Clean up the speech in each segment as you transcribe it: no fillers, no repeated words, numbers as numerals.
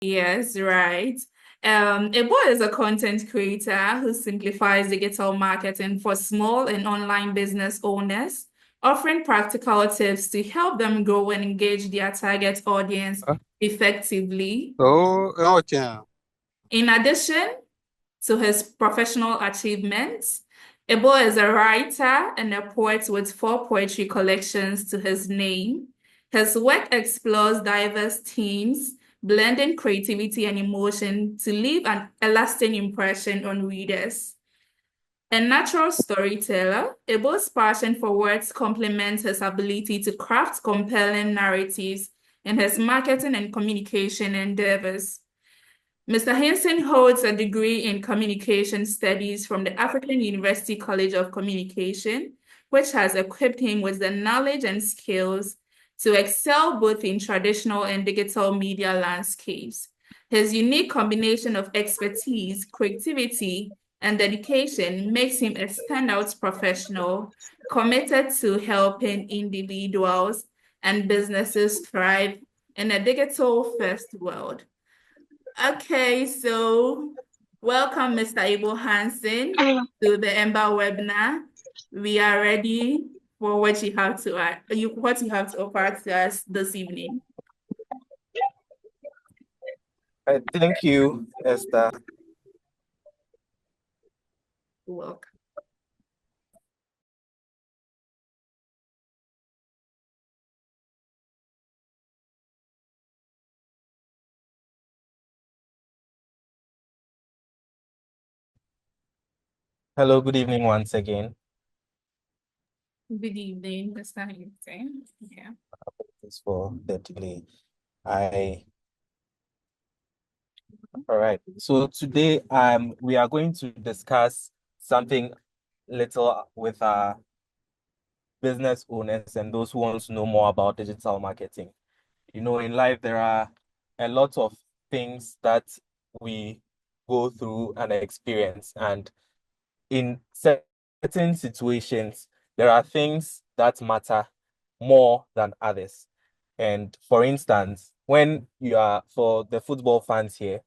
Yes, right. Ebo is a content creator who simplifies digital marketing for small and online business owners, offering practical tips to help them grow and engage their target audience Huh? effectively. Oh, okay. In addition to his professional achievements, Ebo is a writer and a poet with four poetry collections to his name. His work explores diverse themes, blending creativity and emotion to leave a lasting impression on readers. A natural storyteller, Ebo's passion for words complements his ability to craft compelling narratives in his marketing and communication endeavors. Mr. Hinson holds a degree in communication studies from the African University College of Communication, which has equipped him with the knowledge and skills to excel both in traditional and digital media landscapes. His unique combination of expertise, creativity, and dedication makes him a standout professional committed to helping individuals and businesses thrive in a digital-first world. Okay, so welcome, Mr. Abel Hansen, to the Ember webinar. We are ready for what you have to what you have to offer to us this evening. Thank you, Esther. Welcome. Hello, good evening once again. Good evening, Mr. Hansen. Yeah. Thanks for the delay. I All right. So today, we are going to discuss something little with our business owners and those who want to know more about digital marketing. You know, in life, there are a lot of things that we go through and experience. And in certain situations, there are things that matter more than others. And for instance, when you are, for the football fans here,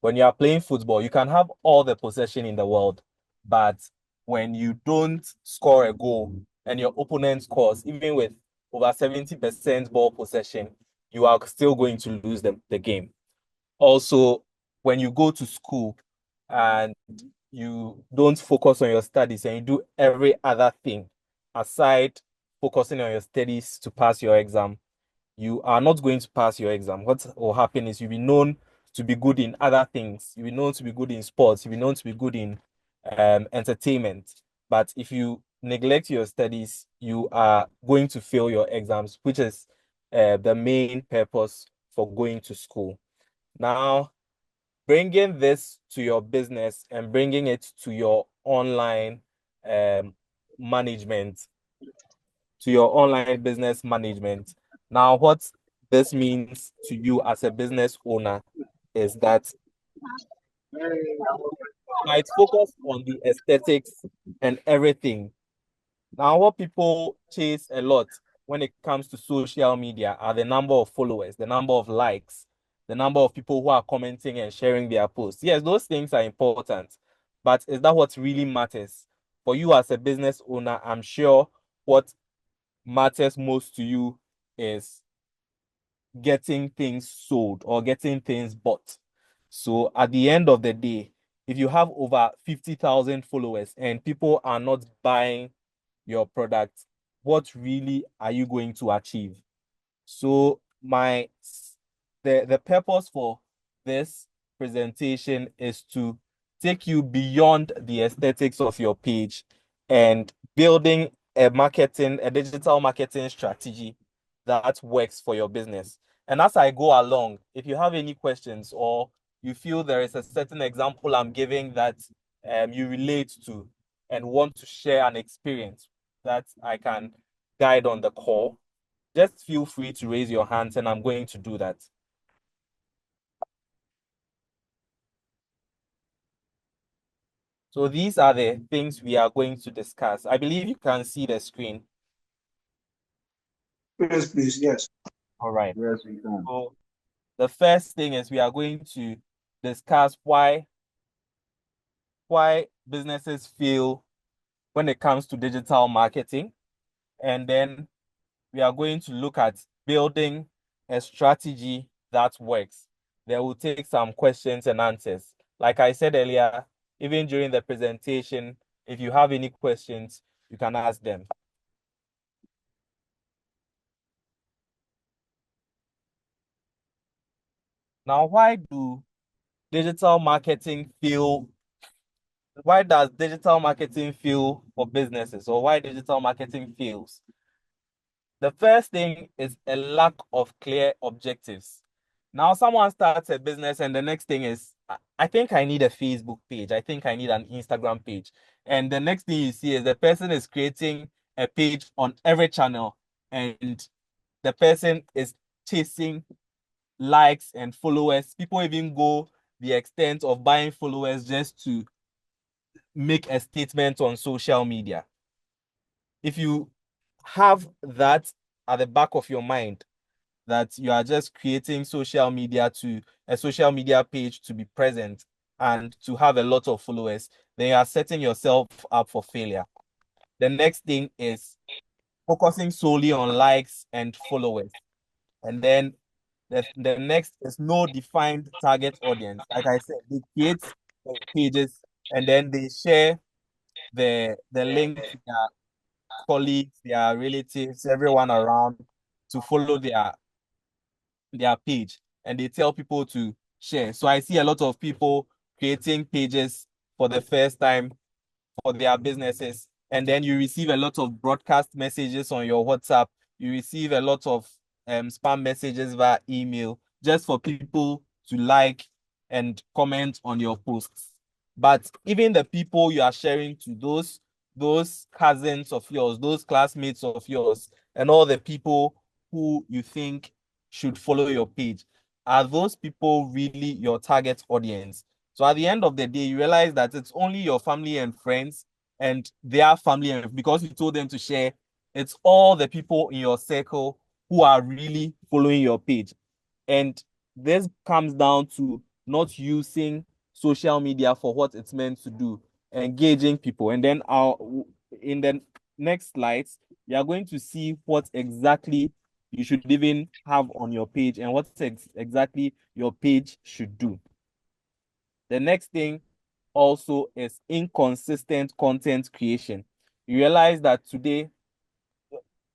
when you are playing football, you can have all the possession in the world, but when you don't score a goal and your opponent scores, even with over 70% ball possession, you are still going to lose the game. Also, when you go to school and you don't focus on your studies and you do every other thing aside focusing on your studies to pass your exam, you are not going to pass your exam. What will happen is you'll be known to be good in other things. You'll be known to be good in sports. You'll be known to be good in entertainment. But if you neglect your studies, you are going to fail your exams, which is the main purpose for going to school. Now, bringing this to your business and bringing it to your online um, management, to your online business management. Now, what this means to you as a business owner is that you might focus on the aesthetics and everything. Now, what people chase a lot when it comes to social media are the number of followers, the number of likes, the number of people who are commenting and sharing their posts. Yes, those things are important, but is that what really matters? For you as a business owner, I'm sure what matters most to you is getting things sold or getting things bought. So at the end of the day, if you have over 50,000 followers and people are not buying your product, what really are you going to achieve? So the purpose for this presentation is to take you beyond the aesthetics of your page and building a digital marketing strategy that works for your business. And as I go along, if you have any questions or you feel there is a certain example I'm giving that you relate to and want to share an experience that I can guide on the call, just feel free to raise your hands and I'm going to do that. So these are the things we are going to discuss. I believe you can see the screen. Yes, please. Yes. All right. Yes, we can. So The first thing is we are going to discuss why businesses fail when it comes to digital marketing. And then we are going to look at building a strategy that works. Then we'll take some questions and answers. Like I said earlier, even during the presentation, if you have any questions, you can ask them. Now, digital marketing fail? Why does digital marketing fail for businesses, or why digital marketing fails? The first thing is a lack of clear objectives. Now, someone starts a business, and the next thing is, I think I need a Facebook page. I think I need an Instagram page. And the next thing you see is the person is creating a page on every channel, and the person is chasing likes and followers. People even go the extent of buying followers just to make a statement on social media. If you have that at the back of your mind, that you are just creating a social media page to be present and to have a lot of followers, then you are setting yourself up for failure. The next thing is focusing solely on likes and followers. And then the next is no defined target audience. Like I said, they create pages and then they share the link to their colleagues, their relatives, everyone around to follow their page, and they tell people to share. So I see a lot of people creating pages for the first time for their businesses, and then you receive a lot of broadcast messages on your WhatsApp. You receive a lot of spam messages via email just for people to like and comment on your posts. But even the people you are sharing to, those cousins of yours, those classmates of yours, and all the people who you think should follow your page, are those people really your target audience? So at the end of the day, you realize that it's only your family and friends and their family, and because you told them to share, it's all the people in your circle who are really following your page. And this comes down to not using social media for what it's meant to do, engaging people. And then in the next slides, we are going to see what exactly you should even have on your page and what exactly your page should do. The next thing also is inconsistent content creation. You realize that today,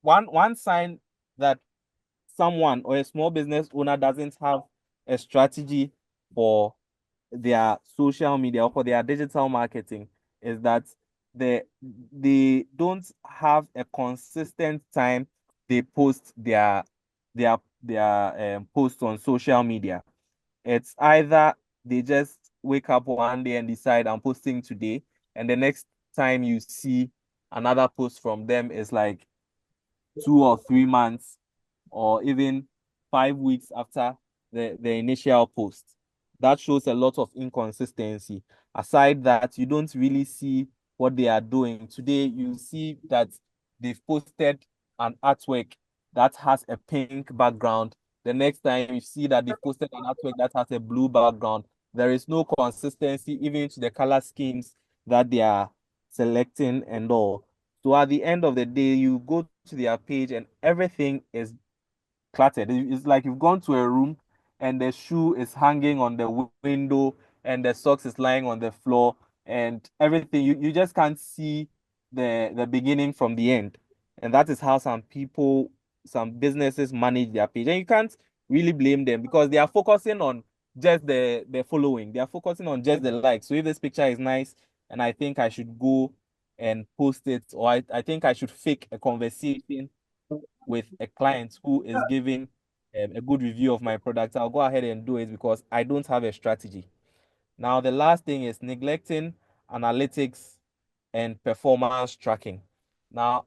one sign that someone or a small business owner doesn't have a strategy for their social media or for their digital marketing is that they they don't have a consistent time they post their posts on social media. It's either they just wake up one day and decide I'm posting today, and the next time you see another post from them is like 2 or 3 months or even 5 weeks after the initial post. That shows a lot of inconsistency. Aside that, you don't really see what they are doing. Today, you see that they've posted an artwork that has a pink background. The next time you see that they posted an artwork that has a blue background. There is no consistency even to the color schemes that they are selecting and all. So at the end of the day, you go to their page and everything is cluttered. It's like you've gone to a room and the shoe is hanging on the window and the socks is lying on the floor and everything. You just can't see the beginning from the end. And that is how some businesses manage their page. And you can't really blame them because they are focusing on just the following. They are focusing on just the likes. So if this picture is nice and I think I should go and post it, or I think I should fake a conversation with a client who is giving a good review of my product, I'll go ahead and do it because I don't have a strategy. Now, the last thing is neglecting analytics and performance tracking. Now,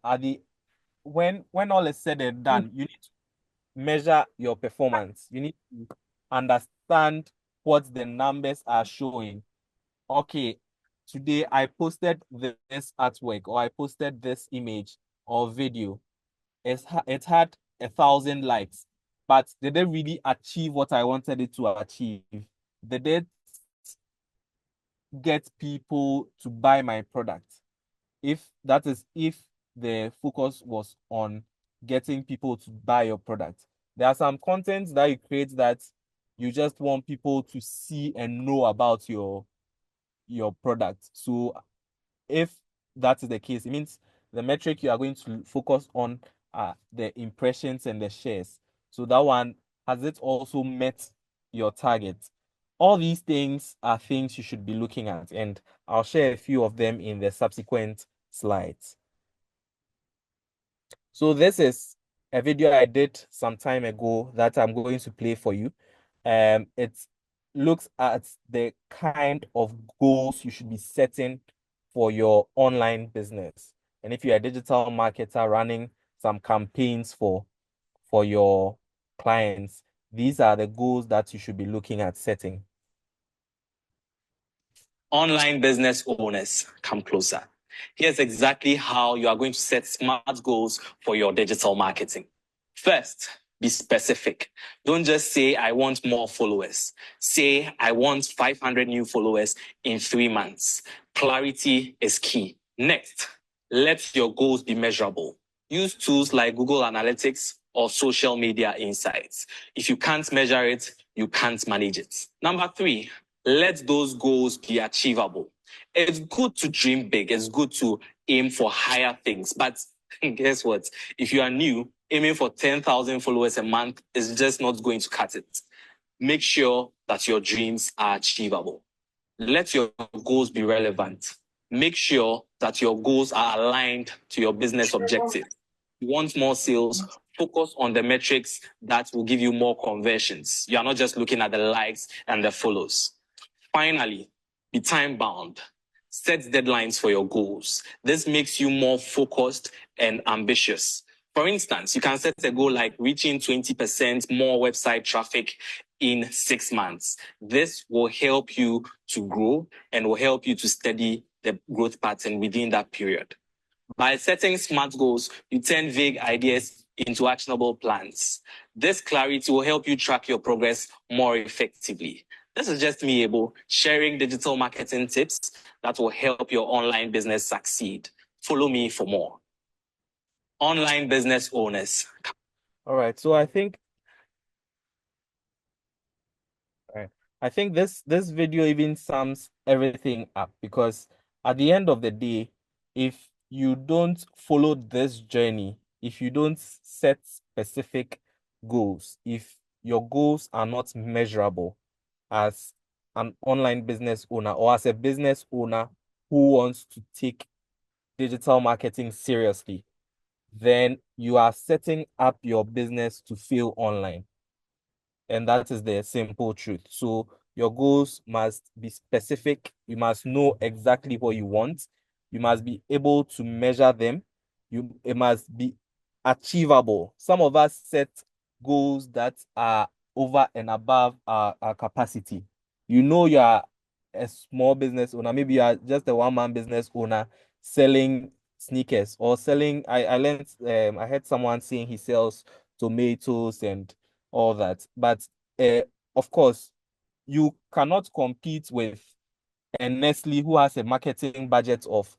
when all is said and done, you need to measure your performance. You need to understand what the numbers are showing. Okay, today I posted this artwork or I posted this image or video. It had 1,000 likes. but did it really achieve what I wanted it to achieve? Did it get people to buy my product? If the focus was on getting people to buy your product. There are some contents that you create that you just want people to see and know about your product. So if that is the case, it means the metric you are going to focus on are the impressions and the shares. So that one, has it also met your target? All these things are things you should be looking at, and I'll share a few of them in the subsequent slides. So this is a video I did some time ago that I'm going to play for you. It looks at the kind of goals you should be setting for your online business. And if you're a digital marketer running some campaigns for your clients, these are the goals that you should be looking at setting. Online business owners, come closer. Here's exactly how you are going to set smart goals for your digital marketing. First, be specific. Don't just say, I want more followers. Say, I want 500 new followers in 3 months. Clarity is key. Next, let your goals be measurable. Use tools like Google Analytics or social media insights. If you can't measure it, you can't manage it. Number 3, let those goals be achievable. It's good to dream big. It's good to aim for higher things. But guess what? If you are new, aiming for 10,000 followers a month is just not going to cut it. Make sure that your dreams are achievable. Let your goals be relevant. Make sure that your goals are aligned to your business objective. You want more sales, focus on the metrics that will give you more conversions. You are not just looking at the likes and the follows. Finally, be time bound. Set deadlines for your goals. This makes you more focused and ambitious. For instance, you can set a goal like reaching 20% more website traffic in 6 months. This will help you to grow and will help you to study the growth pattern within that period. By setting smart goals, you turn vague ideas into actionable plans. This clarity will help you track your progress more effectively. This is just me, Able, sharing digital marketing tips that will help your online business succeed. Follow me for more. Online business owners. All right. So I think this video even sums everything up, because at the end of the day, if you don't follow this journey, if you don't set specific goals, if your goals are not measurable as an online business owner or as a business owner who wants to take digital marketing seriously, then you are setting up your business to fail online. And that is the simple truth. So your goals must be specific. You must know exactly what you want. You must be able to measure them. It must be achievable. Some of us set goals that are over and above our capacity. You know, you are a small business owner. Maybe you are just a one-man business owner selling sneakers or selling. I learned I heard someone saying he sells tomatoes and all that. But of course, you cannot compete with a Nestle who has a marketing budget of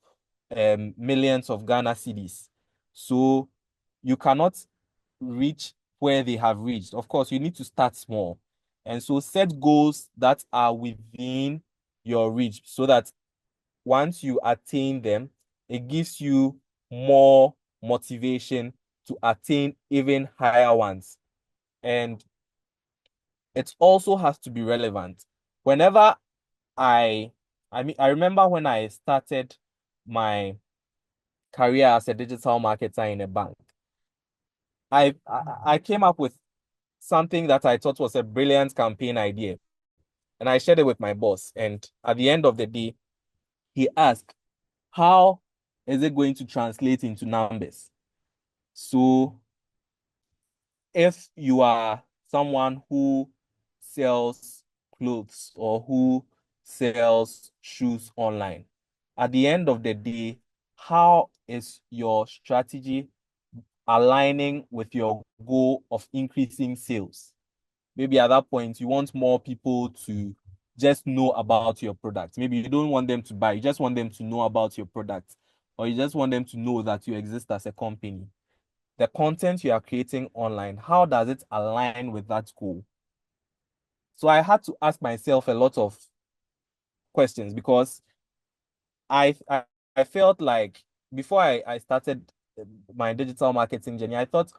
millions of Ghana cedis. So you cannot reach where they have reached. Of course, you need to start small. And so set goals that are within your reach so that once you attain them, it gives you more motivation to attain even higher ones. And it also has to be relevant. Whenever I remember when I started my career as a digital marketer in a bank, I came up with something that I thought was a brilliant campaign idea, and I shared it with my boss. And at the end of the day, he asked, how is it going to translate into numbers? So if you are someone who sells clothes or who sells shoes online, at the end of the day, how is your strategy aligning with your goal of increasing sales. Maybe at that point, you want more people to just know about your product. Maybe you don't want them to buy, you just want them to know about your product, or you just want them to know that you exist as a company. The content you are creating online, how does it align with that goal? So I had to ask myself a lot of questions because I felt like before I started my digital marketing journey, I thought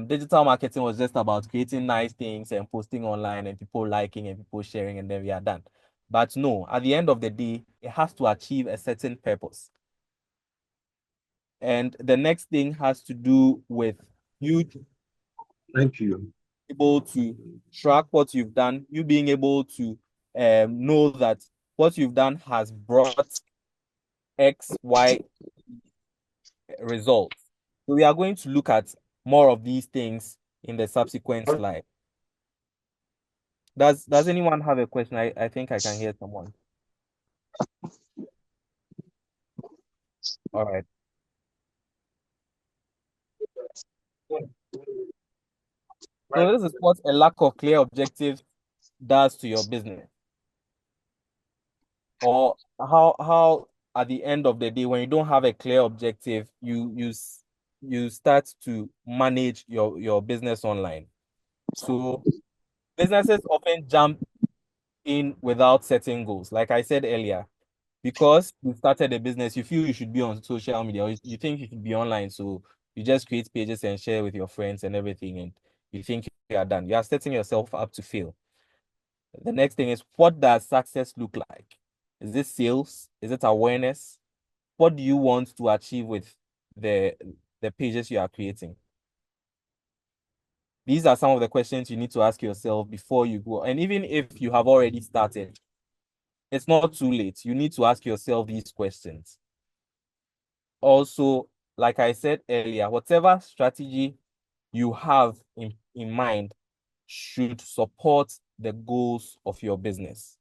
digital marketing was just about creating nice things and posting online and people liking and people sharing and then we are done. But no, at the end of the day, it has to achieve a certain purpose. And the next thing has to do with you Thank you. able to track what you've done, you being able to know that what you've done has brought X, Y results. So we are going to look at more of these things in the subsequent slide. Does anyone have a question? I think I can hear someone. All right. So this is what a lack of clear objective does to your business. Or how at the end of the day, when you don't have a clear objective, you start to manage your business online. So businesses often jump in without setting goals. Like I said earlier, because you started a business, you feel you should be on social media, or you think you should be online. So you just create pages and share with your friends and everything, and you think you are done. You are setting yourself up to fail. The next thing is, what does success look like? Is it sales? Is it awareness? What do you want to achieve with the pages you are creating? These are some of the questions you need to ask yourself before you go. And even if you have already started, it's not too late. You need to ask yourself these questions. Also, like I said earlier, whatever strategy you have in mind should support the goals of your business.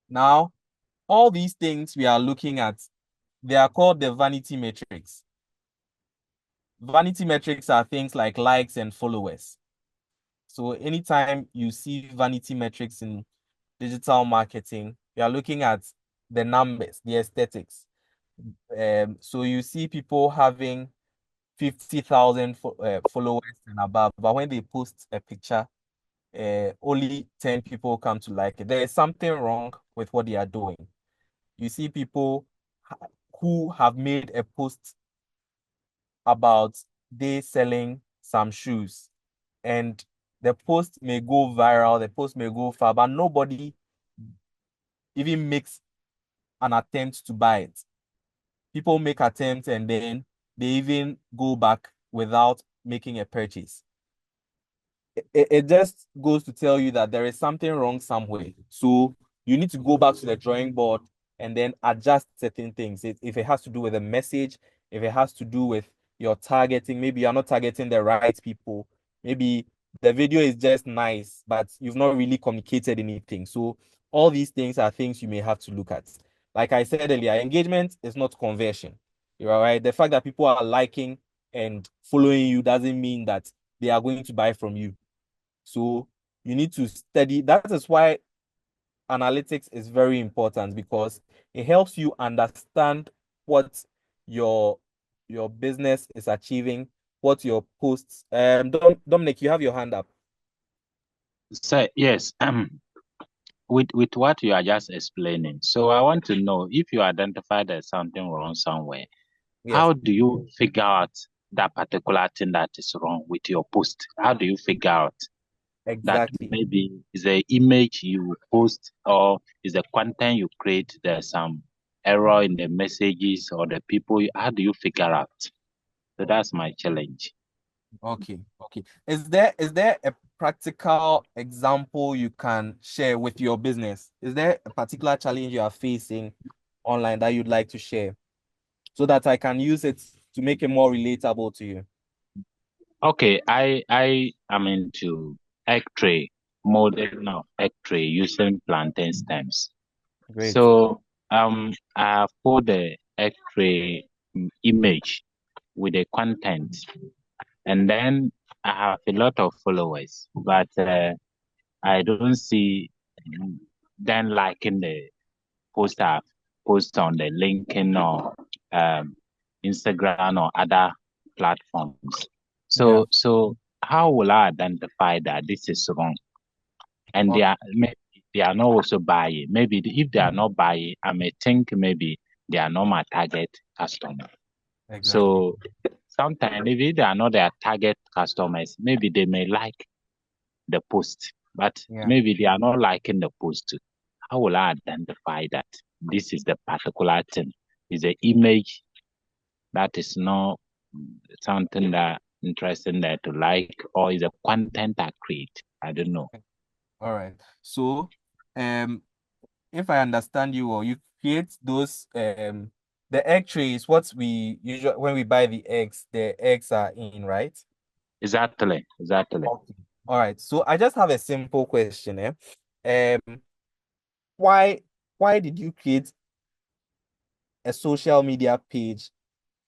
Now, all these things we are looking at, they are called the vanity metrics. Vanity metrics are things like likes and followers. So anytime you see vanity metrics in digital marketing, you are looking at the numbers, the aesthetics. So you see people having 50,000 followers and above, but when they post a picture, only 10 people come to like it. There is something wrong with what they are doing. You see people who have made a post about they selling some shoes, and the post may go viral, the post may go far, but nobody even makes an attempt to buy it. People make attempts and then they even go back without making a purchase. It just goes to tell you that there is something wrong somewhere. So you need to go back to the drawing board and then adjust certain things. If it has to do with a message, if it has to do with your targeting, maybe you're not targeting the right people. Maybe the video is just nice, but you've not really communicated anything. So all these things are things you may have to look at. Like I said earlier, engagement is not conversion. You're right. The fact that people are liking and following you doesn't mean that they are going to buy from you. So you need to study. That is why analytics is very important, because it helps you understand what your business is achieving, what your posts. Dominic, you have your hand up. So yes, with what you are just explaining. So I want to know, if you identify there's something wrong somewhere, Yes, how do you figure out that particular thing that is wrong with your post? How do you figure out that exactly. maybe is the image you post or is the content you create, there's some error in the messages or the people? How do you figure out? So that's my challenge. Okay. Is there a practical example you can share with your business? Is there a particular challenge you are facing online that you'd like to share so that I can use it to make it more relatable to you? Okay, I am into egg tray, molding of egg tray using plantain stems. Great. So I have put the X-ray image with the content, and then I have a lot of followers, but I don't see them liking the post I post on the LinkedIn or Instagram or other platforms. Yeah. So how will I identify that this is wrong? And Okay. they are not also buying. Maybe if they are not buying, I may think maybe they are not my target customer. Exactly. So sometimes if they are not their target customers, maybe they may like the post, but Yeah. maybe they are not liking the post. How will I identify that this is the particular thing? Is the image that is not something that interesting that to like, or is the content I create? I don't know. All right. So, if I understand you, or you create those the egg tray is what we usually when we buy the eggs are in, right? Exactly, exactly. Okay. All right. So I just have a simple question, eh? Um, why why did you create a social media page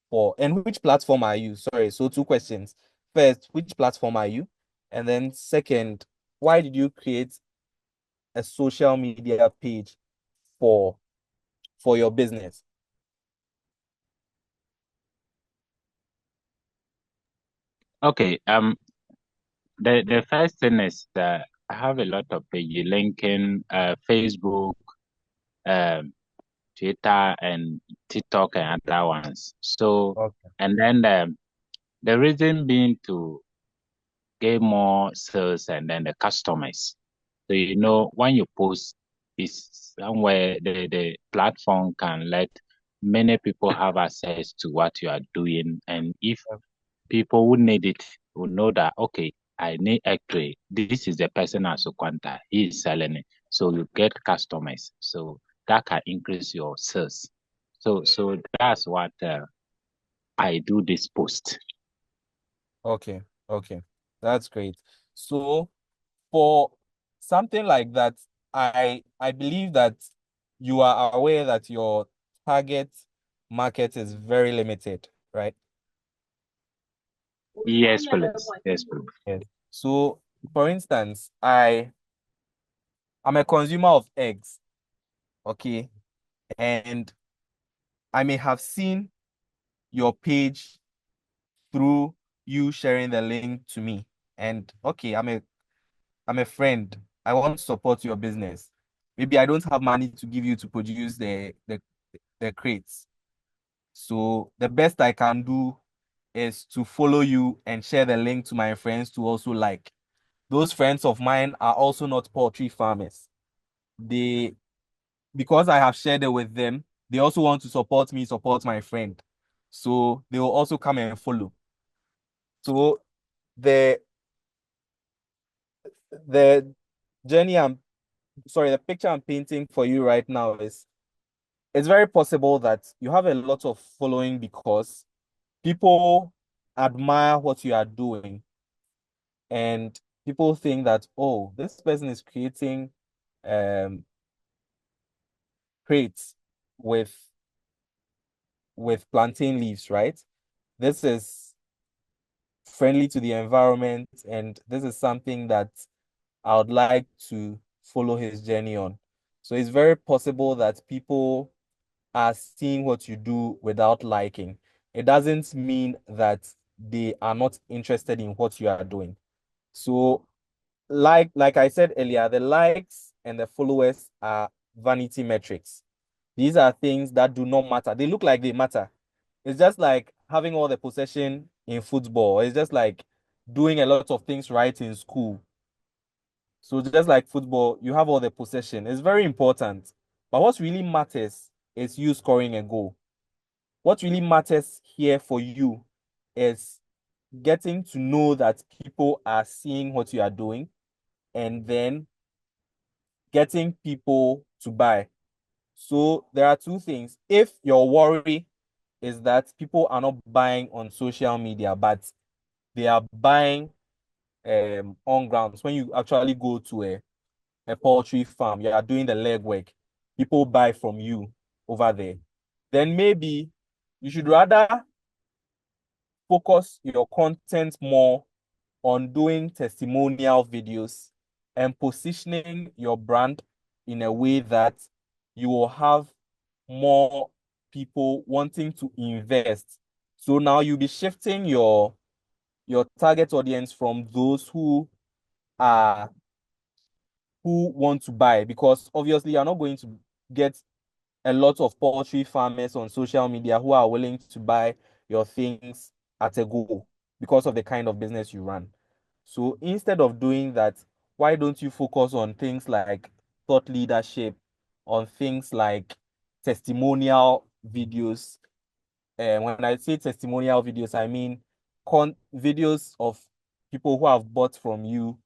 for, and which platform are you? Sorry, so two questions. First, which platform are you? And then second, why did you create a social media page for your business? Okay. The first thing is that I have a lot of pages, LinkedIn, Facebook, um, Twitter, and TikTok, and other ones. So, Okay. and then the reason being to get more sales and then the customers. So when you post is somewhere the platform can let many people have access to what you are doing. And if people who need it will know that okay, I need X-ray. This is the person as a contact. He is selling it. So you get customers. So that can increase your sales. So that's what I do this post. Okay. Okay. That's great. So for something like that, I believe that you are aware that your target market is very limited, right? Yes, please. Yes, please. Yes. So for instance, I'm a consumer of eggs, okay? And I may have seen your page through you sharing the link to me. And okay, I'm a friend. I want to support your business. Maybe I don't have money to give you to produce the crates. So the best I can do is to follow you and share the link to my friends to also like. Those friends of mine are also not poultry farmers. They, because I have shared it with them, they also want to support me, support my friend. So they will also come and follow. So the the journey I'm sorry, the picture I'm painting for you right now is it's very possible that you have a lot of following because people admire what you are doing, and people think that, oh, this person is creating um crates with plantain leaves, right? This is friendly to the environment, and this is something that I would like to follow his journey on. So it's very possible that people are seeing what you do without liking. It doesn't mean that they are not interested in what you are doing. So like I said earlier, the likes and the followers are vanity metrics. These are things that do not matter. They look like they matter. It's just like having all the possession in football. It's just like doing a lot of things right in school. So just like football, you have all the possession. It's very important. But what really matters is you scoring a goal. What really matters here for you is getting to know that people are seeing what you are doing and then getting people to buy. So there are two things. If your worry is that people are not buying on social media, but they are buying on grounds, when you actually go to a poultry farm, you are doing the legwork, people buy from you over there. then maybe you should rather focus your content more on doing testimonial videos and positioning your brand in a way that you will have more people wanting to invest. So now you'll be shifting your target audience from those are who want to buy, because obviously you're not going to get a lot of poultry farmers on social media who are willing to buy your things at a go because of the kind of business you run. So instead of doing that, why don't you focus on things like thought leadership, on things like testimonial videos? And when I say testimonial videos, I mean videos of people who have bought from you,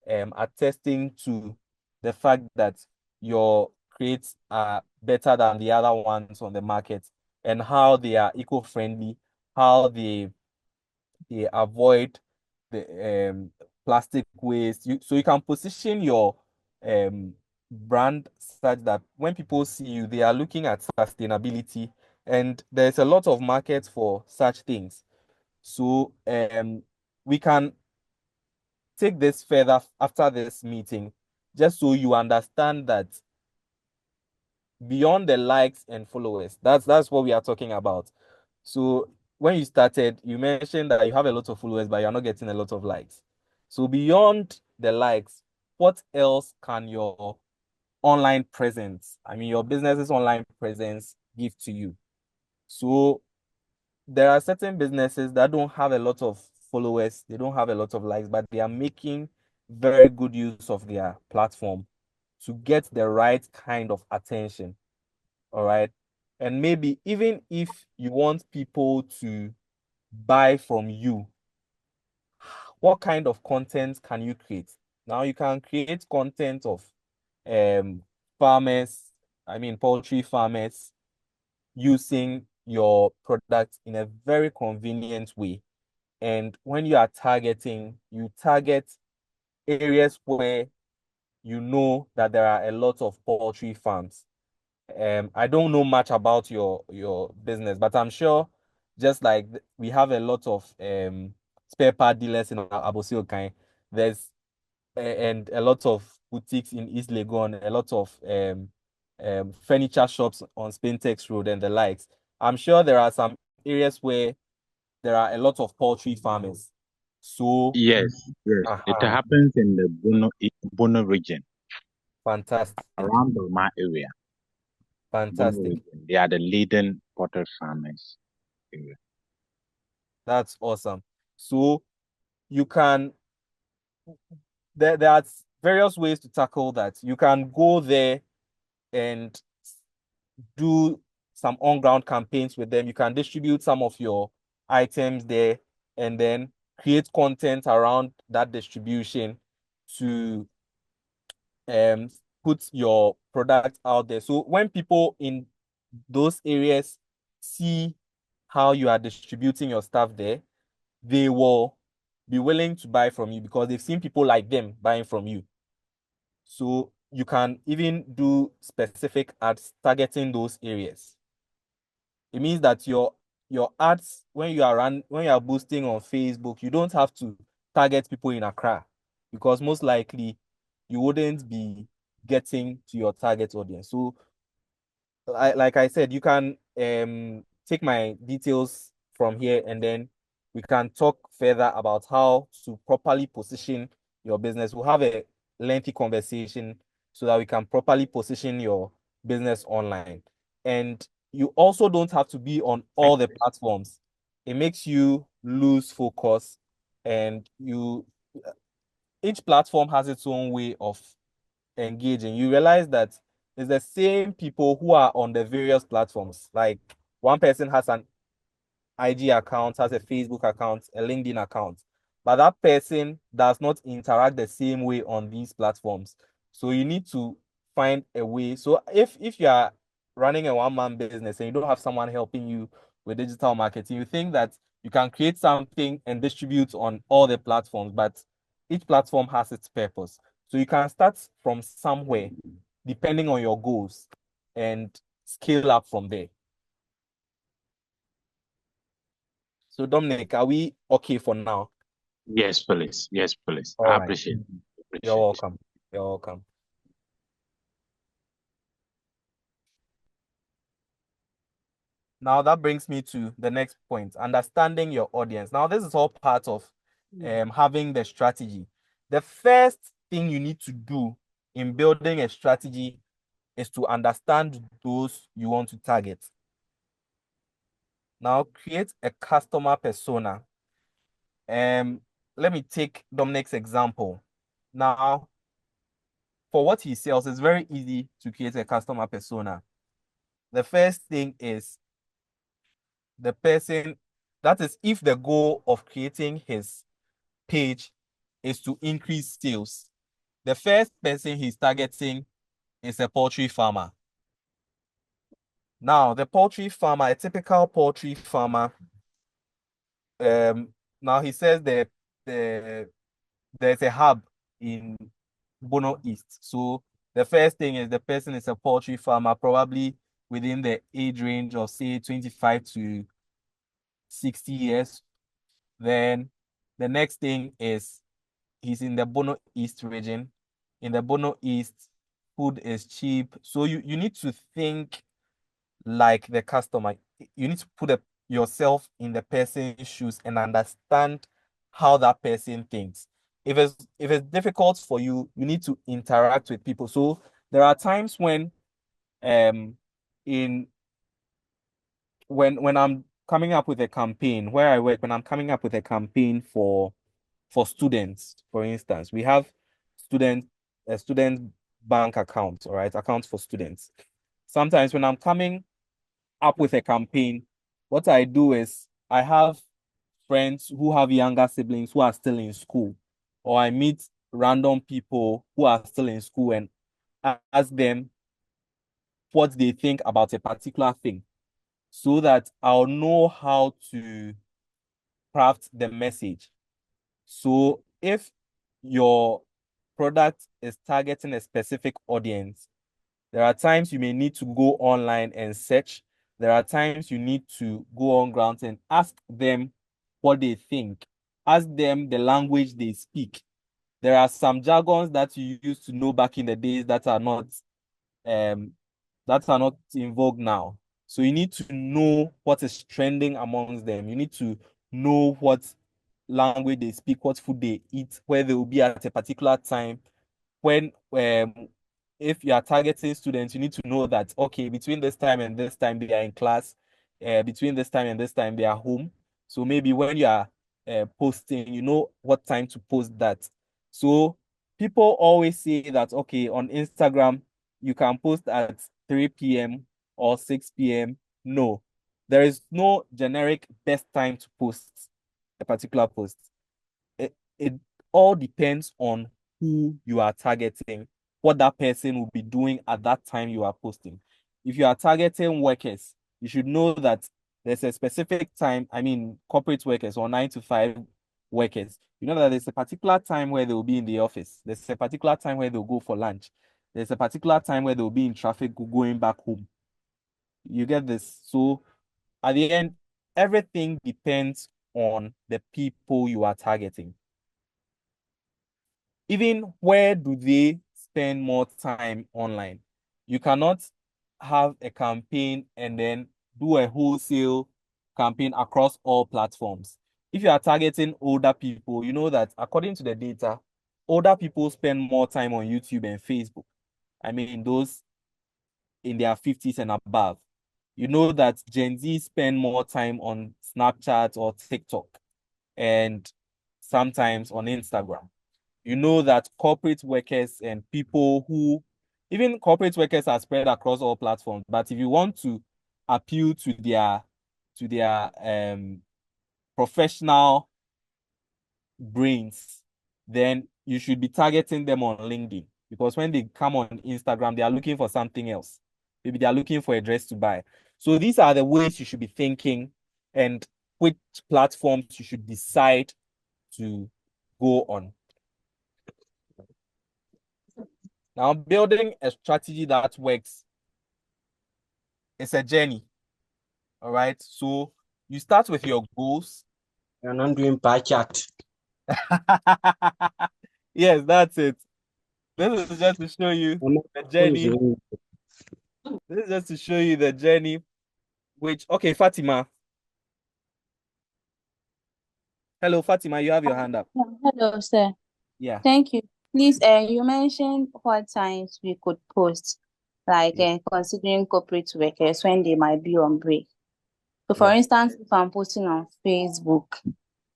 attesting to the fact that your crates are better than the other ones on the market, and how they are eco-friendly, how they avoid the plastic waste. So you can position your brand such that when people see you, they are looking at sustainability, and there's a lot of market for such things. So we can take this further after this meeting, just so you understand that beyond the likes and followers, that's what we are talking about. So when you started, you mentioned that you have a lot of followers, but you're not getting a lot of likes. So beyond the likes, what else can your online presence, I mean your business's online presence, give to you? So there are certain businesses that don't have a lot of followers, they don't have a lot of likes, but they are making very good use of their platform to get the right kind of attention. All right. And maybe even if you want people to buy from you, what kind of content can you create? Now you can create content of um farmers, I mean poultry farmers, using your product in a very convenient way. And when you are targeting, you target areas where you know that there are a lot of poultry farms. I don't know much about your business, but I'm sure just like we have a lot of spare part dealers in Abosiokai, there's and a lot of boutiques in East Legon, a lot of furniture shops on Spintex Road and the likes. I'm sure there are some areas where there are a lot of poultry farmers. So, Yes, yes. It happens in the Bono region, fantastic, around the Roma area. Bono fantastic. region. They are the leading potted farmers area. That's awesome. So you can there are various ways to tackle that. You can go there and do some on-ground campaigns with them. You can distribute some of your items there and then create content around that distribution to um put your product out there. So when people in those areas see how you are distributing your stuff there, they will be willing to buy from you because they've seen people like them buying from you. So you can even do specific ads targeting those areas. It means that your ads, when you are boosting on Facebook, you don't have to target people in Accra, because most likely you wouldn't be getting to your target audience. So like I said, you can take my details from here, and then we can talk further about how to properly position your business. We'll have a lengthy conversation so that we can properly position your business online. And you also don't have to be on all the platforms. It makes you lose focus, and each platform has its own way of engaging. You realize that it's the same people who are on the various platforms. Like one person has an IG account, has a Facebook account, a LinkedIn account, but that person does not interact the same way on these platforms. So you need to find a way. So if you are running a one-man business and you don't have someone helping you with digital marketing, you think that you can create something and distribute on all the platforms, but each platform has its purpose. So you can start from somewhere depending on your goals and scale up from there. So Dominic, are we okay for now? Yes, please. Yes, please. All I right. appreciate You're it. welcome. You're welcome. Now that brings me to the next point, understanding your audience. Now, this is all part of having the strategy. The first thing you need to do in building a strategy is to understand those you want to target. Now, create a customer persona. Let me take Dominic's example. Now, for what he sells, it's very easy to create a customer persona. The first thing is the person, that is, if the goal of creating his page is to increase sales, the first person he's targeting is a poultry farmer. Now, the poultry farmer, a typical poultry farmer, now he says that there's a hub in Bono East. So the first thing is the person is a poultry farmer, probably within the age range of say 25 to 60 years. Then the next thing is he's in the Bono East region. In the Bono East, food is cheap. So you need to think like the customer. You need to put yourself in the person's shoes and understand how that person thinks. If it's difficult for you, you need to interact with people. So there are times when in when I'm coming up with a campaign where I work, when I'm coming up with a campaign for students, for instance, we have a student bank account, all right, accounts for students. Sometimes when I'm coming up with a campaign, what I do is I have friends who have younger siblings who are still in school, or I meet random people who are still in school and ask them what they think about a particular thing so that I'll know how to craft the message. So if your product is targeting a specific audience, there are times you may need to go online and search. There are times you need to go on ground and ask them what they think. Ask them the language they speak. There are some jargons that you used to know back in the days um that are not in vogue now. So you need to know what is trending amongst them. You need to know what language they speak, what food they eat, where they will be at a particular time. When if you are targeting students, you need to know that okay, between this time and this time they are in class, between this time and this time they are home. So maybe when you are posting, you know what time to post that. So people always say that okay, on Instagram you can post at 3 p.m. or 6 p.m. No, there is no generic best time to post a particular post. It all depends on who you are targeting, what that person will be doing at that time you are posting. If you are targeting workers, you should know that there's a specific time, I mean, corporate workers or 9 to 5 workers. You know that there's a particular time where they will be in the office. There's a particular time where they'll go for lunch. There's a particular time where they'll be in traffic going back home. You get this? So at the end, everything depends on the people you are targeting. Even where do they spend more time online? You cannot have a campaign and then do a wholesale campaign across all platforms. If you are targeting older people, you know that according to the data, older people spend more time on YouTube and Facebook. I mean, those in their 50s and above. You know that Gen Z spend more time on Snapchat or TikTok and sometimes on Instagram. You know that corporate workers and people who, even corporate workers are spread across all platforms. But if you want to appeal to their professional brains, then you should be targeting them on LinkedIn, because when they come on Instagram, they are looking for something else. Maybe they are looking for a dress to buy. So these are the ways you should be thinking and which platforms you should decide to go on. Now, building a strategy that works is a journey. All right. So you start with your goals. You're not doing pie chart. Yes, that's it. This is just to show you My the phone is journey. ringing. This is just to show you the journey, which, okay, Fatima. Hello, Fatima, you have your hand up. Yeah, hello, sir. Yeah, Thank you. Please, you mentioned what times we could post, like yeah, considering corporate workers when they might be on break. So, for yeah. instance, if I'm posting on Facebook,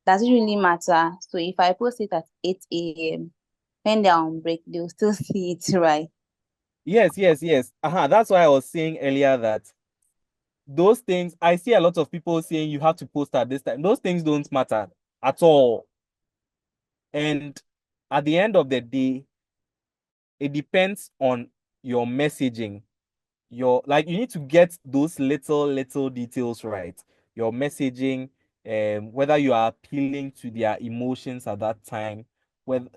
does it really matter? So, if I post it at 8 a.m., when they're on break, they'll still see it, right? Yes, yes, yes. That's why I was saying earlier that those things, I see a lot of people saying you have to post at this time. Those things don't matter at all. And at the end of the day, it depends on your messaging. You need to get those little details right. Your messaging, whether you are appealing to their emotions at that time, whether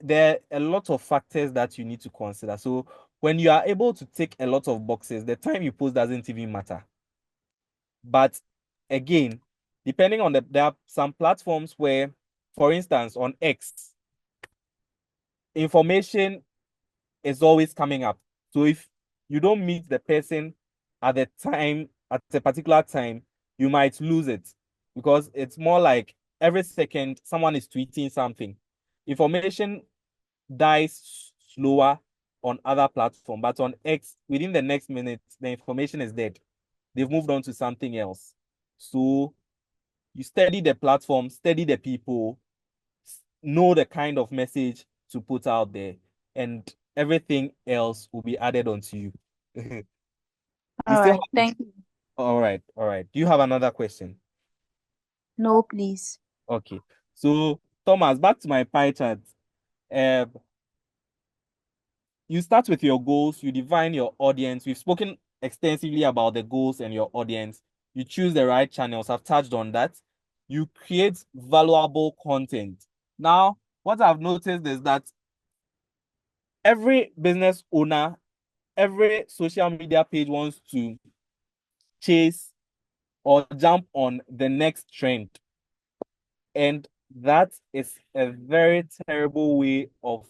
there are a lot of factors that you need to consider. So when you are able to tick a lot of boxes, the time you post doesn't even matter. But again, depending on there are some platforms where, for instance, on X, information is always coming up. So if you don't meet the person at a particular time, you might lose it because it's more like every second someone is tweeting something. Information dies slower on other platforms, but on X, within the next minute, the information is dead. They've moved on to something else. So you study the platform, study the people, know the kind of message to put out there, and everything else will be added onto you. You All still right. have Thank you. all right, all right. Do you have another question? No, please. Okay. So Thomas, back to my pie chart. Um, you start with your goals, you define your audience. We've spoken extensively about the goals and your audience. You choose the right channels. I've touched on that. You create valuable content. Now, what I've noticed is that every business owner, every social media page wants to chase or jump on the next trend. And that is a very terrible way of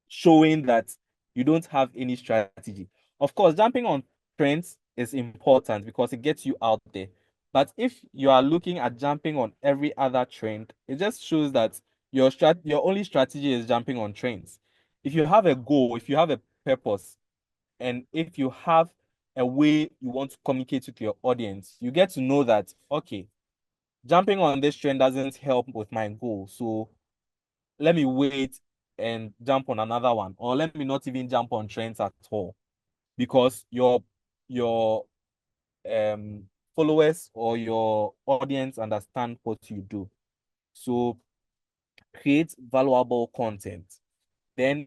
showing that you don't have any strategy. Of course, jumping on trends is important because it gets you out there. But if you are looking at jumping on every other trend, it just shows that your only strategy is jumping on trends. If you have a goal, if you have a purpose, and if you have a way you want to communicate with your audience, you get to know that, okay, jumping on this trend doesn't help with my goal. So let me wait and jump on another one, or let me not even jump on trends at all, because your followers or your audience understand what you do. So create valuable content. Then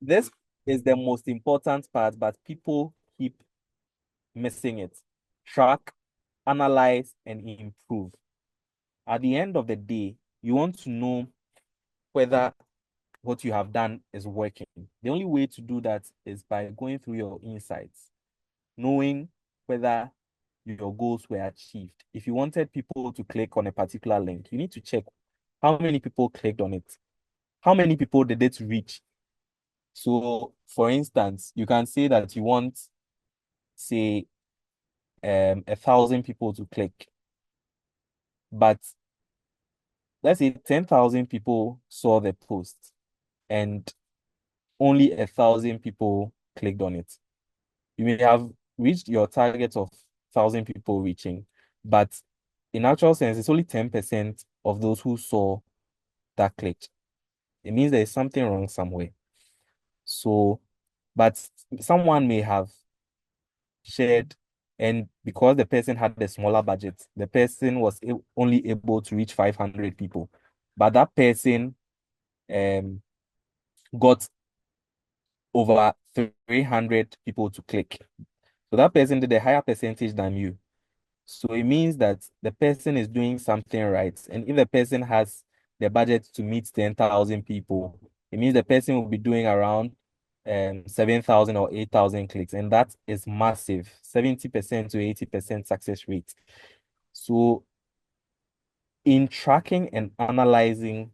this is the most important part, but people keep missing it. Track, analyze, and improve. At the end of the day, you want to know whether what you have done is working. The only way to do that is by going through your insights, knowing whether your goals were achieved. If you wanted people to click on a particular link, you need to check how many people clicked on it. How many people did it reach? So, for instance, you can say that you want, say, 1,000 people to click, but let's say 10,000 people saw the post and only 1,000 people clicked on it. You may have reached your target of 1,000 people reaching, but in actual sense, it's only 10% of those who saw that clicked. It means there is something wrong somewhere. So, but someone may have shared, and because the person had the smaller budget, the person was only able to reach 500 people, but that person um got over 300 people to click. So that person did a higher percentage than you. So it means that the person is doing something right. And if the person has the budget to meet 10,000 people, it means the person will be doing around 7,000 or 8,000 clicks. And that is massive, 70% to 80% success rate. So In tracking and analyzing,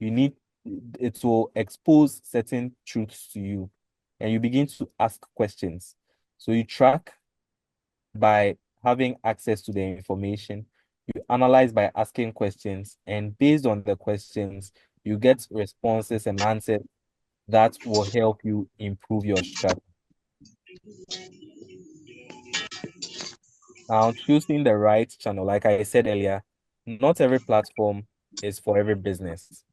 it will expose certain truths to you, and you begin to ask questions. So you track by having access to the information, you analyze by asking questions, and based on the questions, you get responses and answers that will help you improve your strategy. Now, choosing the right channel, like I said earlier, not every platform is for every business.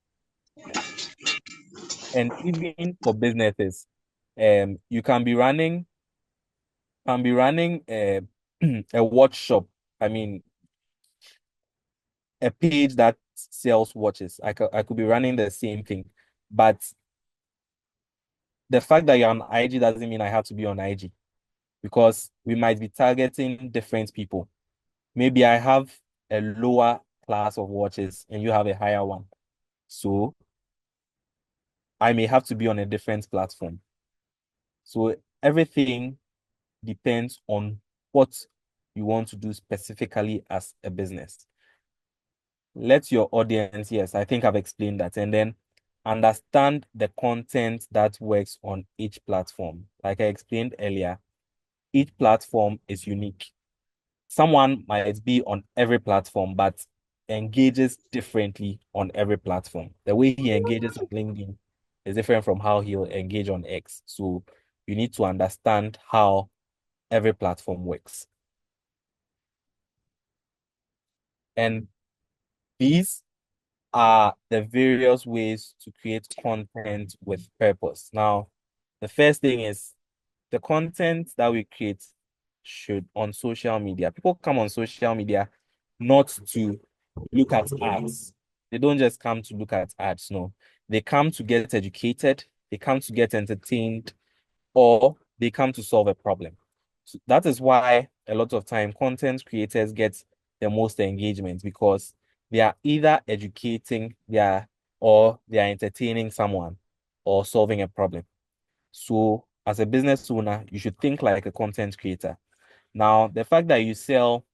And even for businesses, you can be running a watch shop. I mean, a page that sells watches. I could be running the same thing, but the fact that you're on IG doesn't mean I have to be on IG, because we might be targeting different people. Maybe I have a lower class of watches and you have a higher one. So I may have to be on a different platform. So everything depends on what you want to do specifically as a business. Let your audience, yes, I think I've explained that, and then understand the content that works on each platform. Like I explained earlier, each platform is unique. Someone might be on every platform, but engages differently on every platform. The way he engages on LinkedIn is different from how he'll engage on X. So you need to understand how every platform works. And these are the various ways to create content with purpose. Now, the first thing is the content that we create should on social media. People come on social media not to look at ads. They don't just come to look at ads, no. They come to get educated, they come to get entertained, or they come to solve a problem. So that is why a lot of time content creators get the most engagement, because they are either educating or they are entertaining someone or solving a problem. So as a business owner, you should think like a content creator. Now, the fact that you sell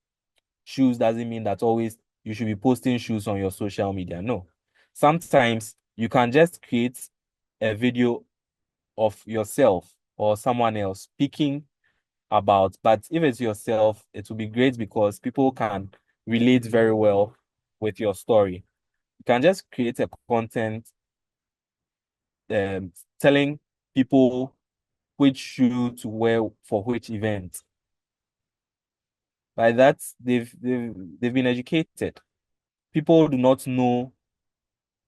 shoes doesn't mean that always you should be posting shoes on your social media. No. Sometimes you can just create a video of yourself or someone else speaking about, but if it's yourself, it will be great because people can relate very well with your story. You can just create a content telling people which shoe to wear for which event. By that, they've been educated. People do not know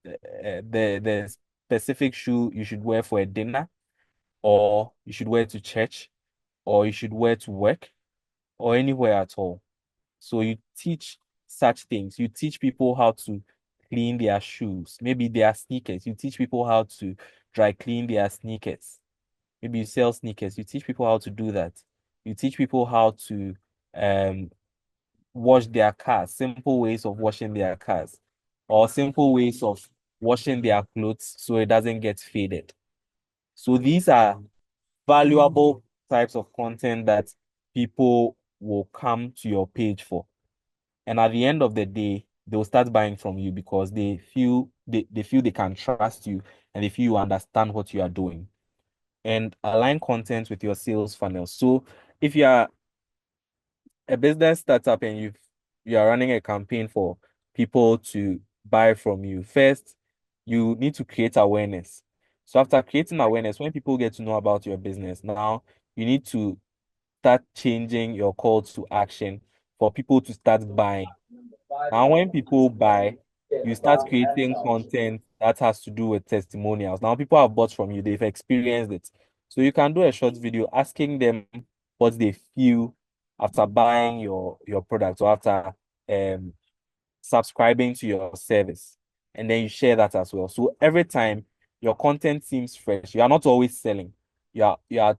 the specific shoe you should wear for a dinner, or you should wear to church, or you should wear to work, or anywhere at all. So you teach such things. You teach people how to clean their shoes, maybe their sneakers. You teach people how to dry clean their sneakers. Maybe you sell sneakers. You teach people how to do that. You teach people how to um wash their cars, simple ways of washing their cars, or simple ways of washing their clothes so it doesn't get faded. So these are valuable types of content that people will come to your page for. And at the end of the day, they'll start buying from you because they feel they can trust you, and they feel you understand what you are doing. And align content with your sales funnel. So if you are a business startup and you are running a campaign for people to buy from you, first you need to create awareness. So after creating awareness, when people get to know about your business, now you need to start changing your call to action for people to start buying. Now, when people buy, you start creating content that has to do with testimonials. Now, people have bought from you, they've experienced it. So you can do a short video asking them what they feel after buying your product, or after um subscribing to your service. And then you share that as well. So every time your content seems fresh, you are not always selling. You are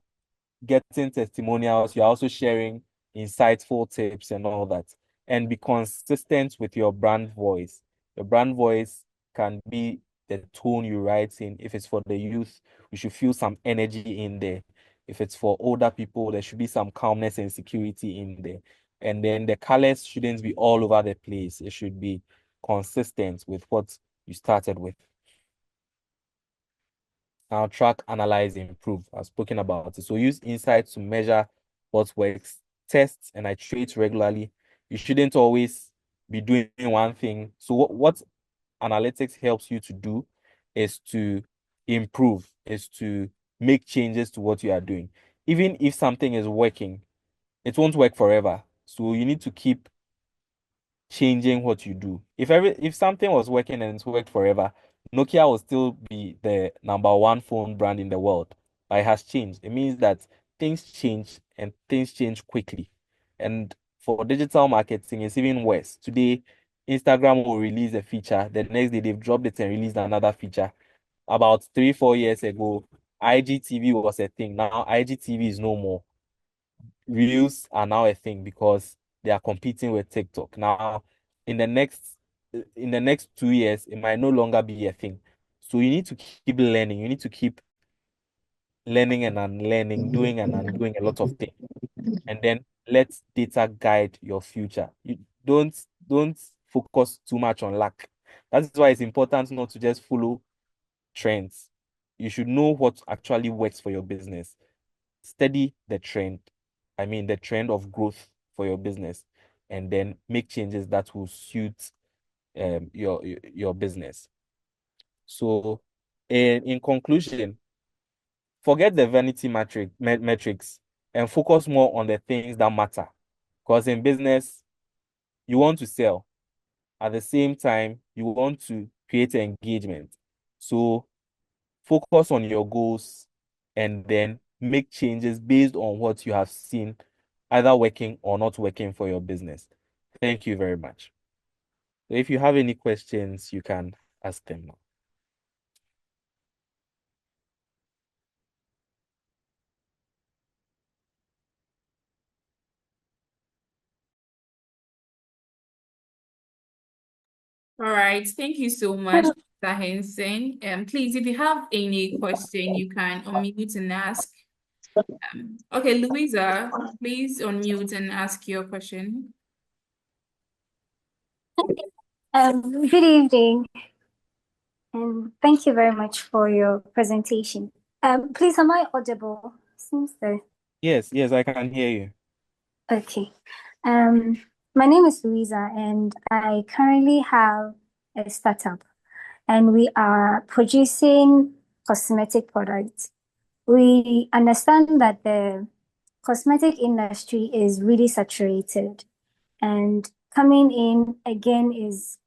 getting testimonials. You're also sharing insightful tips and all that. And be consistent with your brand voice. Your brand voice can be the tone you write in. If it's for the youth, you should feel some energy in there. If it's for older people, there should be some calmness and security in there. And then the colors shouldn't be all over the place. It should be consistent with what you started with. Now, track, analyze, improve. I've spoken about it. So use insights to measure what works, test and iterate regularly. You shouldn't always be doing one thing. So what analytics helps you to do is to improve, is to make changes to what you are doing. Even if something is working, it won't work forever. So you need to keep changing what you do. If something was working and it's worked forever, Nokia will still be the #1 phone brand in the world. But it has changed. It means that things change and things change quickly. And for digital marketing, it's even worse. Today, Instagram will release a feature. The next day, they've dropped it and released another feature. About 3-4 years ago, IGTV was a thing. Now IGTV is no more. Reels are now a thing because they are competing with TikTok. Now, in the next 2 years, it might no longer be a thing. So you need to keep learning. You need to keep learning and unlearning, doing and undoing a lot of things. And then let data guide your future. You don't focus too much on luck. That's why it's important not to just follow trends. You should know what actually works for your business. Study the trend. I mean, the trend of growth for your business, and then make changes that will suit your business. So, in conclusion, forget the vanity metrics and focus more on the things that matter. Because in business, you want to sell. At the same time, you want to create engagement. So focus on your goals and then make changes based on what you have seen either working or not working for your business. Thank you very much. If you have any questions, you can ask them now. All right, thank you so much, Mr. Hinson. Please, if you have any question, you can unmute and ask. Okay, Louisa, please unmute and ask your question. Good evening, and thank you very much for your presentation. Please, am I audible? Seems so. Yes, I can hear you. Okay. My name is Louisa, and I currently have a startup, and we are producing cosmetic products. We understand that the cosmetic industry is really saturated, and coming in again is,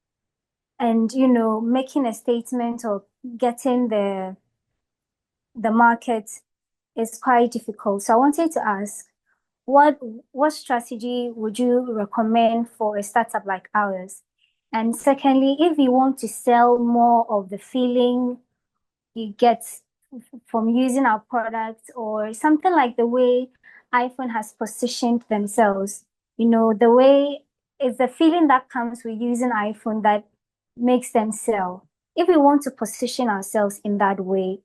and making a statement or getting the market is quite difficult. So I wanted to ask, what strategy would you recommend for a startup like ours? And secondly, if you want to sell more of the feeling you get from using our product, or something like the way iPhone has positioned themselves, the way it's the feeling that comes with using iPhone that makes them sell. If we want to position ourselves in that way,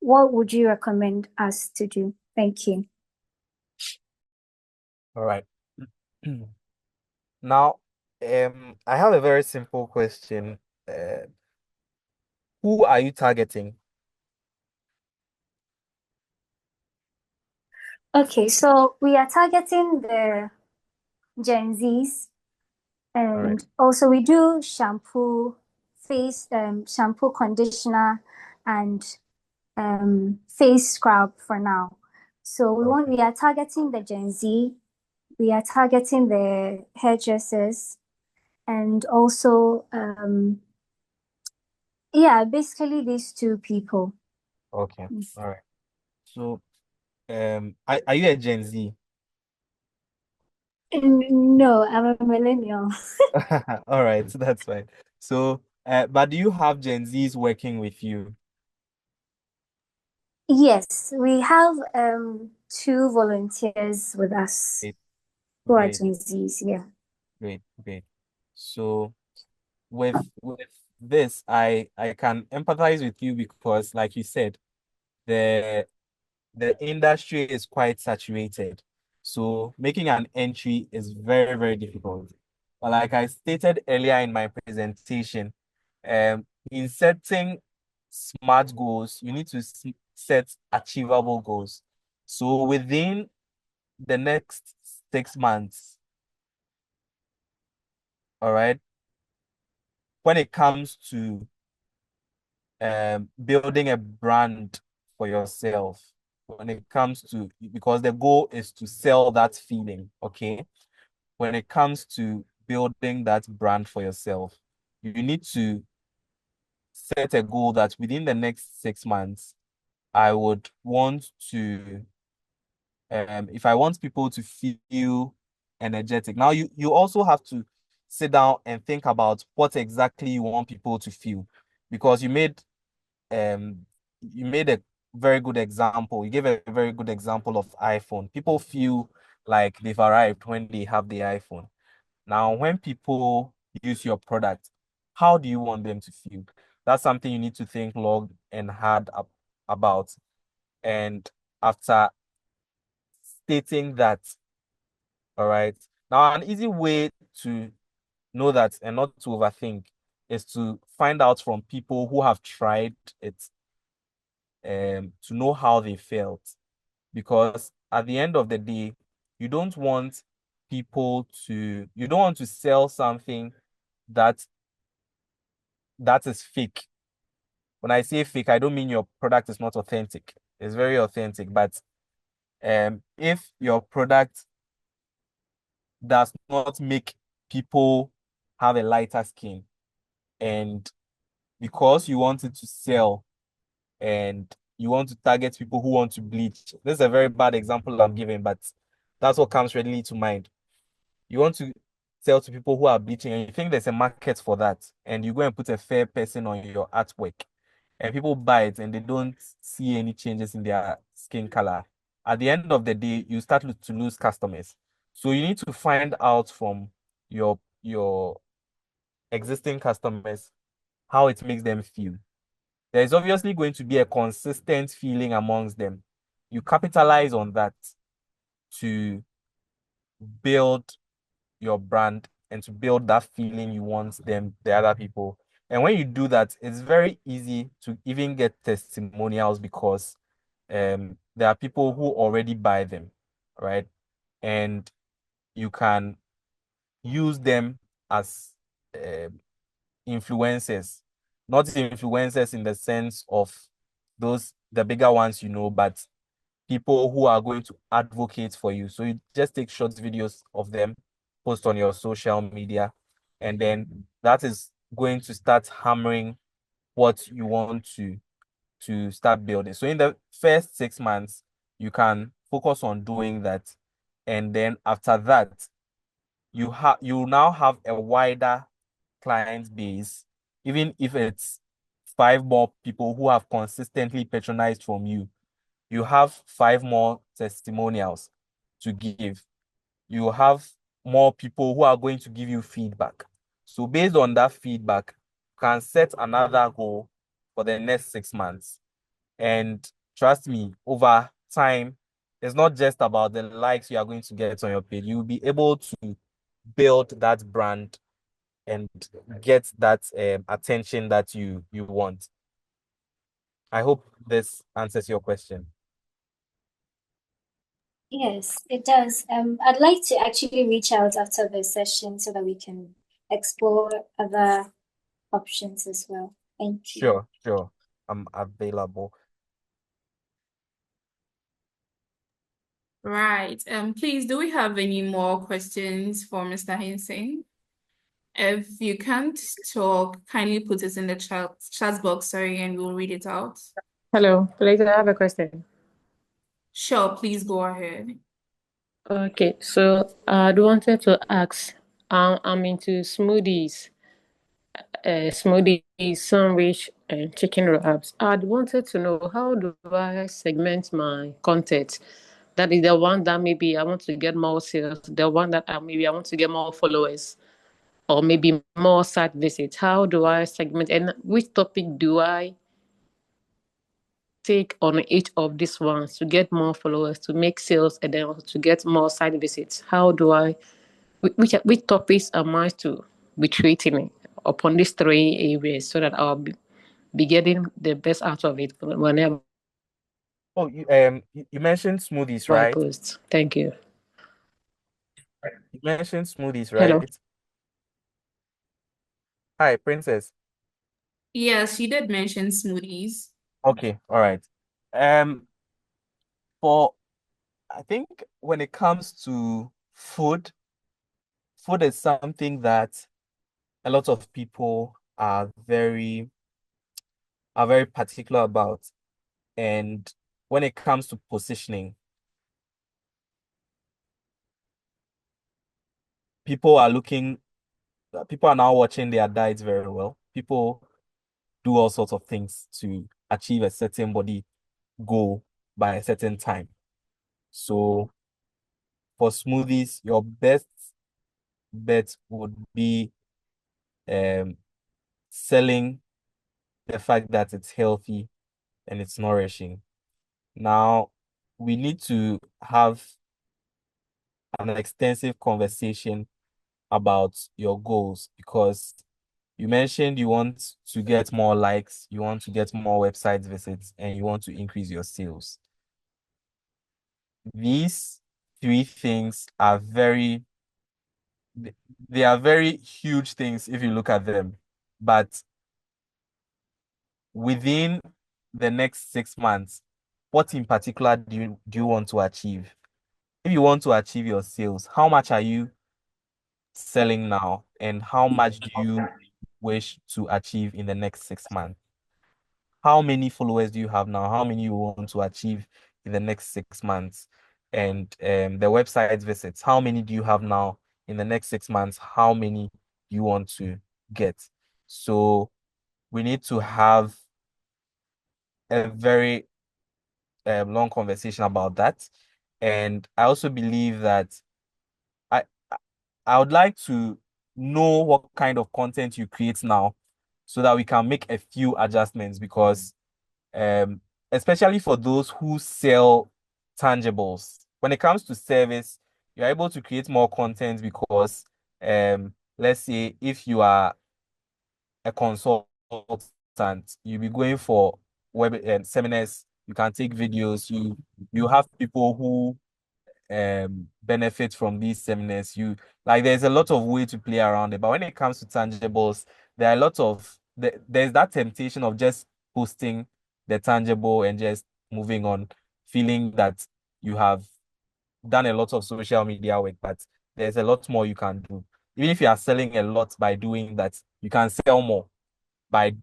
what would you recommend us to do? Thank you. All right. Now, I have a very simple question. Who are you targeting? Okay, so we are targeting the Gen Zs, All right. and also we do shampoo, shampoo, conditioner, and face scrub for now. So we are targeting the Gen Z, we are targeting the hairdressers, and also basically these two people. Okay. All right. So, are you a Gen Z? No, I'm a millennial. All right, so that's fine. So, but do you have Gen Zs working with you? Yes, we have two volunteers with us Great, who are great, Gen Zs, yeah. great. So, with this, I can empathize with you because, like you said, the the industry is quite saturated. So, making an entry is very, very difficult. like I stated earlier in my presentation, in setting smart goals, you need to set achievable goals. So within the next 6 months, all right, when it comes to building a brand for yourself, when it comes to, because the goal is to sell that feeling, okay? When it comes to building that brand for yourself, you need to set a goal that within the next 6 months, I would want to, if I want people to feel energetic. Now, you also have to sit down and think about what exactly you want people to feel, because um you made a very good example. You gave a very good example of iPhone. People feel like they've arrived when they have the iPhone. Now, when people use your product, how do you want them to feel? That's something you need to think long and hard about. And after stating that, all right, now an easy way to know that and not to overthink is to find out from people who have tried it, to know how they felt. Because at the end of the day, you don't want you don't want to sell something that is fake. When I say fake, I don't mean your product is not authentic. It's very authentic, but if your product does not make people have a lighter skin, and because you want it to sell and you want to target people who want to bleach, this is a very bad example I'm giving, but that's what comes readily to mind. You want to sell to people who are bleaching and you think there's a market for that, and you go and put a fair person on your artwork, and people buy it and they don't see any changes in their skin color. At the end of the day, you start to lose customers. So you need to find out from your existing customers how it makes them feel. There is obviously going to be a consistent feeling amongst them. You capitalize on that to build your brand and to build that feeling you want the other people. And when you do that, it's very easy to even get testimonials, because there are people who already buy them, right? And you can use them as influencers, not influencers in the sense of the bigger ones, but people who are going to advocate for you. So you just take short videos of them, post on your social media, and then that is going to start hammering what you want to start building. So in the first 6 months, you can focus on doing that. And then after that, you now have a wider client base, even if it's 5 more people who have consistently patronized from you. You have 5 more testimonials to give. You have more people who are going to give you feedback. So based on that feedback, you can set another goal for the next 6 months. And trust me, over time, it's not just about the likes you are going to get on your page. You'll be able to build that brand and get that attention that you want. I hope this answers your question. Yes, it does. I'd like to actually reach out after the session so that we can explore other options as well. Thank you. Sure. I'm available. Right. Please, do we have any more questions for Mr. Hinson? If you can't talk, kindly put it in the chat box, sorry, and we'll read it out. Hello, please, I have a question. Sure, please go ahead. Okay, so I wanted to ask, I'm into smoothies, sandwich, and chicken wraps. I wanted to know, how do I segment my content? That is the one that maybe I want to get more sales, the one that maybe I want to get more followers, or maybe more site visits. How do I segment, and which topic do I take on each of these ones to get more followers, to make sales, and then also to get more site visits? How do I which topics am I to be treating upon these three areas so that I'll be getting the best out of it whenever Oh, you mentioned smoothies, I right? post. Thank you. You mentioned smoothies, Hello. right? Hi, Princess. Yes, she did mention smoothies. Okay, all right. Um, for I think when it comes to food is something that a lot of people are very particular about. And when it comes to positioning, people are looking, people are now watching their diets very well. People do all sorts of things to achieve a certain body goal by a certain time. So for smoothies, your best bet would be um selling the fact that it's healthy and it's nourishing. Now, we need to have an extensive conversation about your goals because you mentioned you want to get more likes, you want to get more website visits, and you want to increase your sales. These three things are they are very huge things if you look at them. But within the next 6 months, what in particular do you want to achieve? If you want to achieve your sales, how much are you selling now, and how much do you wish to achieve in the next 6 months? How many followers do you have now? How many you want to achieve in the next 6 months? And the website visits, how many do you have now in the next 6 months? How many you want to get? So we need to have a very long conversation about that. And I also believe that I I would like to know what kind of content you create now so that we can make a few adjustments because um especially for those who sell tangibles, when it comes to service, you're able to create more content because let's say if you are a consultant, you'll be going for web seminars, you can take videos, you have people who benefit from these seminars. You like there's a lot of way to play around it, but when it comes to tangibles, there are a lot of there's that temptation of just posting the tangible and just moving on, feeling that you have done a lot of social media work, but there's a lot more you can do. Even if you are selling a lot by doing that, you can sell more by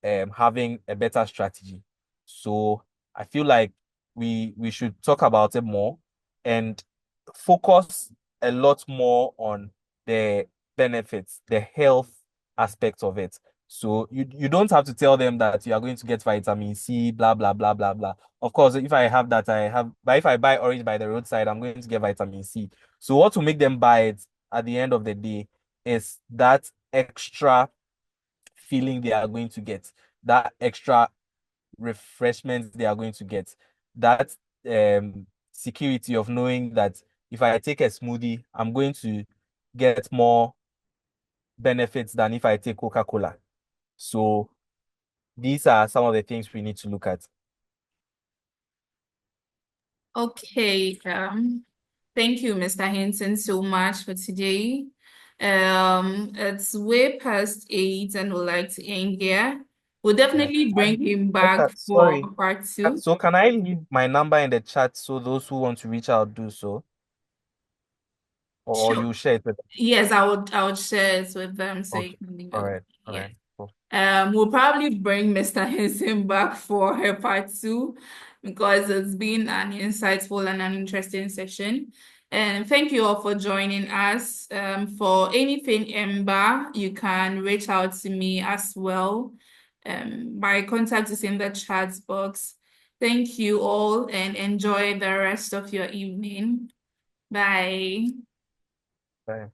having a better strategy. So I feel like we should talk about it more and focus a lot more on the benefits, the health aspect of it. So you don't have to tell them that you are going to get vitamin C, blah blah blah blah blah. Of course, if I have that, I have. But if I buy orange by the roadside, I'm going to get vitamin C. So what will make them buy it at the end of the day is that extra feeling they are going to get, that extra refreshment they are going to get, that security of knowing that if I take a smoothie, I'm going to get more benefits than if I take Coca-Cola. So these are some of the things we need to look at. Okay, thank you, Mr. Hinson, so much for today. It's way past 8 and we'd like to end here. We'll Yeah. definitely bring him back for Sorry. part 2. So can I leave my number in the chat so those who want to reach out do so? Or Sure. you share it with them? Yes, I would share it with them so you Okay. can leave All it. right. All Yeah. right. Cool. We'll probably bring Mr. Hinson back for her part 2 because it's been an insightful and an interesting session. And thank you all for joining us. For anything Ember, you can reach out to me as well. My contact is in the chat box. Thank you all and enjoy the rest of your evening. Bye. Bye.